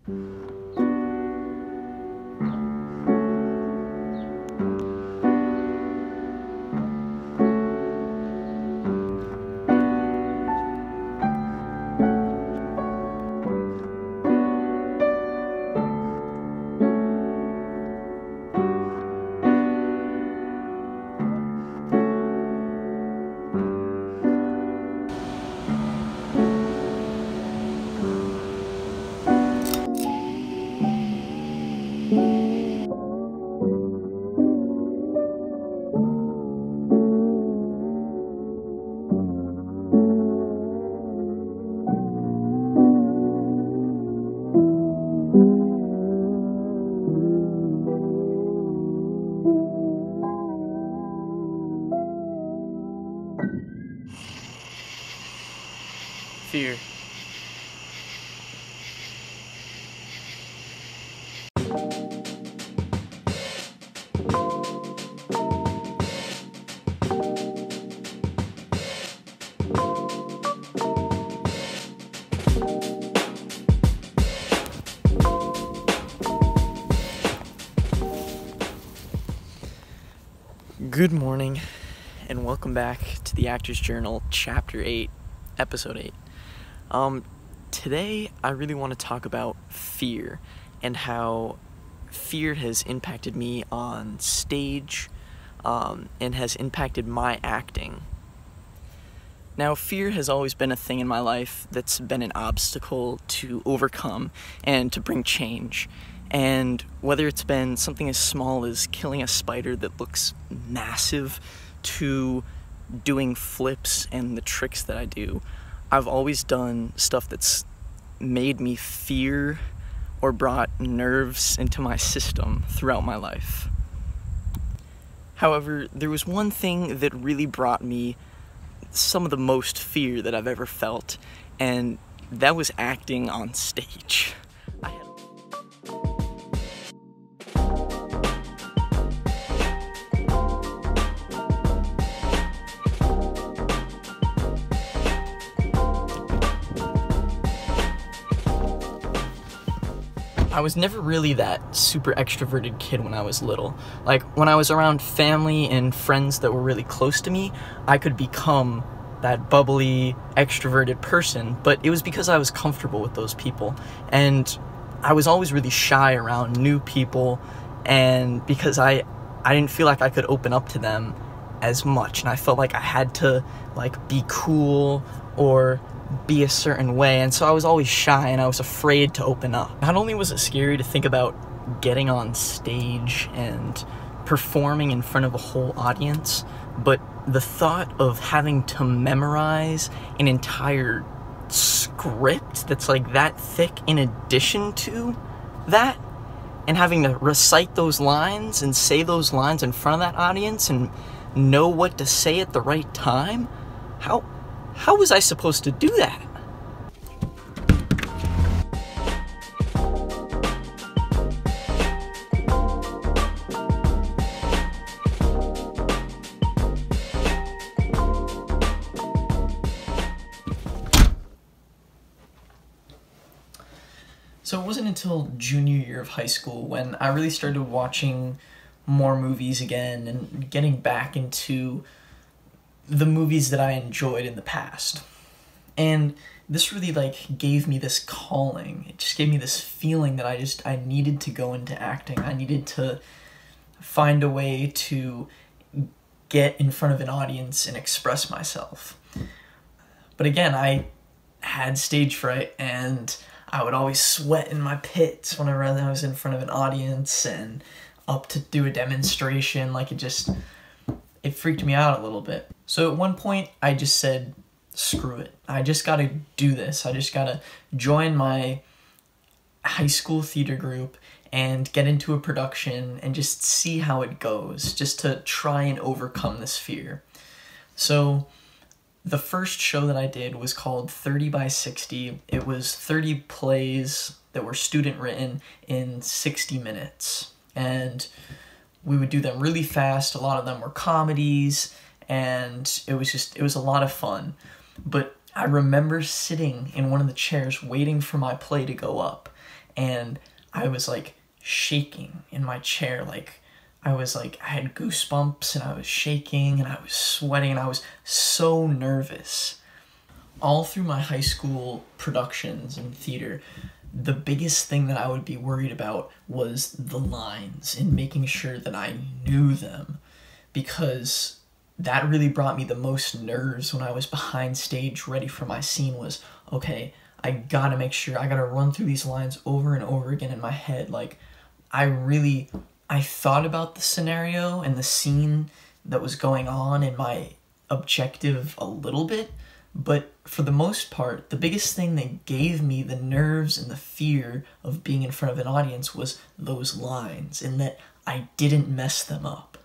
Fear. Good morning, and welcome back to the Actor's Journal, Chapter 8, Episode 8. Today I really want to talk about fear and how fear has impacted me on stage and has impacted my acting. Now, fear has always been a thing in my life that's been an obstacle to overcome and to bring change. And whether it's been something as small as killing a spider that looks massive to doing flips and the tricks that I do, I've always done stuff that's made me fear or brought nerves into my system throughout my life. However, there was one thing that really brought me some of the most fear that I've ever felt, and that was acting on stage. I was never really that super extroverted kid when I was little. Like, when I was around family and friends that were really close to me, I could become that bubbly, extroverted person, but it was because I was comfortable with those people. And I was always really shy around new people, and because I didn't feel like I could open up to them as much, and I felt like I had to, like, be cool or be a certain way, and so I was always shy and I was afraid to open up. Not only was it scary to think about getting on stage and performing in front of a whole audience, but the thought of having to memorize an entire script that's like that thick in addition to that, and having to recite those lines and say those lines in front of that audience and know what to say at the right time, how was I supposed to do that? So it wasn't until junior year of high school when I really started watching more movies again and getting back into the movies that I enjoyed in the past. And this really, like, gave me this calling. It just gave me this feeling that I needed to go into acting. I needed to find a way to get in front of an audience and express myself. But again, I had stage fright, and I would always sweat in my pits whenever I was in front of an audience and up to do a demonstration. Like, it freaked me out a little bit. So at one point, I just said, screw it. I just gotta do this. I just gotta join my high school theater group and get into a production and just see how it goes, just to try and overcome this fear. So the first show that I did was called 30 by 60. It was 30 plays that were student written in 60 minutes. And we would do them really fast. A lot of them were comedies, and it was a lot of fun. But I remember sitting in one of the chairs waiting for my play to go up, and I was like shaking in my chair, like I had goosebumps and I was shaking and I was sweating and I was so nervous. All through my high school productions and theater, the biggest thing that I would be worried about was the lines and making sure that I knew them, because that really brought me the most nerves when I was behind stage ready for my scene. Was, okay, I gotta make sure, I gotta run through these lines over and over again in my head. Like, I thought about the scenario and the scene that was going on and my objective a little bit, but for the most part, the biggest thing that gave me the nerves and the fear of being in front of an audience was those lines, and that I didn't mess them up.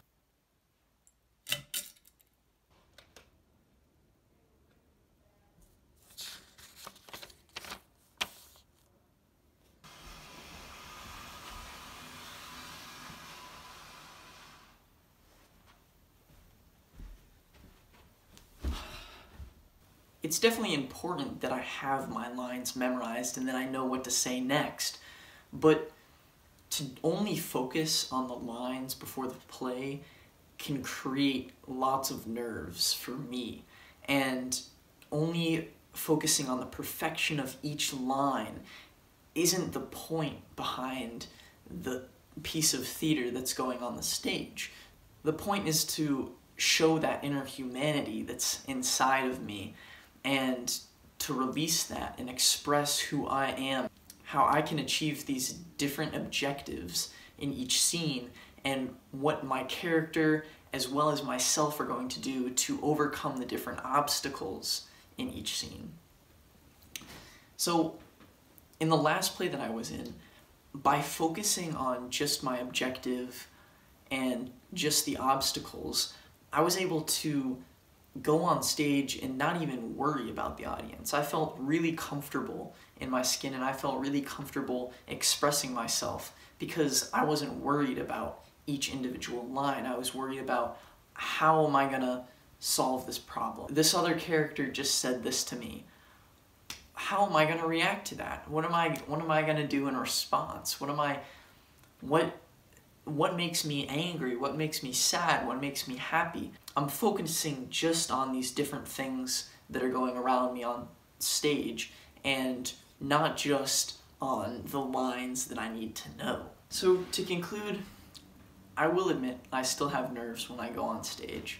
It's definitely important that I have my lines memorized and that I know what to say next, but to only focus on the lines before the play can create lots of nerves for me, and only focusing on the perfection of each line isn't the point behind the piece of theater that's going on the stage. The point is to show that inner humanity that's inside of me, and to release that and express who I am, how I can achieve these different objectives in each scene, and what my character as well as myself are going to do to overcome the different obstacles in each scene. So, in the last play that I was in, by focusing on just my objective and just the obstacles, I was able to go on stage and not even worry about the audience. I felt really comfortable in my skin, and I felt really comfortable expressing myself because I wasn't worried about each individual line. I was worried about, how am I gonna solve this problem? This other character just said this to me. How am I gonna react to that? What am I gonna do in response? What makes me angry? What makes me sad? What makes me happy? I'm focusing just on these different things that are going around me on stage, and not just on the lines that I need to know. So to conclude, I will admit I still have nerves when I go on stage,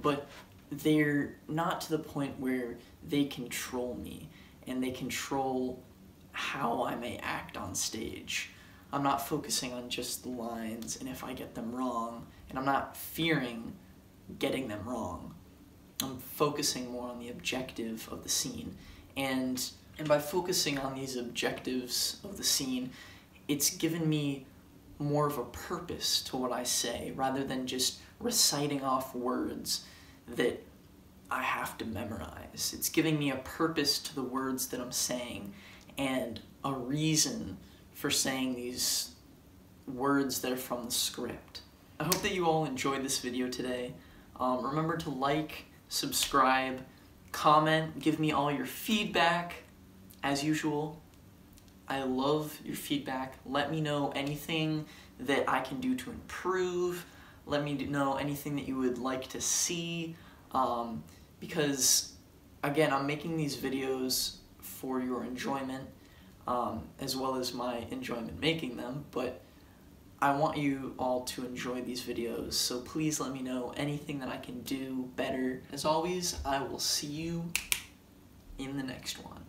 but they're not to the point where they control me and they control how I may act on stage. I'm not focusing on just the lines and if I get them wrong, and I'm not fearing getting them wrong. I'm focusing more on the objective of the scene, and by focusing on these objectives of the scene, it's given me more of a purpose to what I say, rather than just reciting off words that I have to memorize. It's giving me a purpose to the words that I'm saying, and a reason for saying these words that are from the script. I hope that you all enjoyed this video today. Remember to like, subscribe, comment, give me all your feedback. As usual, I love your feedback. Let me know anything that I can do to improve. Let me know anything that you would like to see, because, again, I'm making these videos for your enjoyment, as well as my enjoyment making them, but I want you all to enjoy these videos, so please let me know anything that I can do better. As always, I will see you in the next one.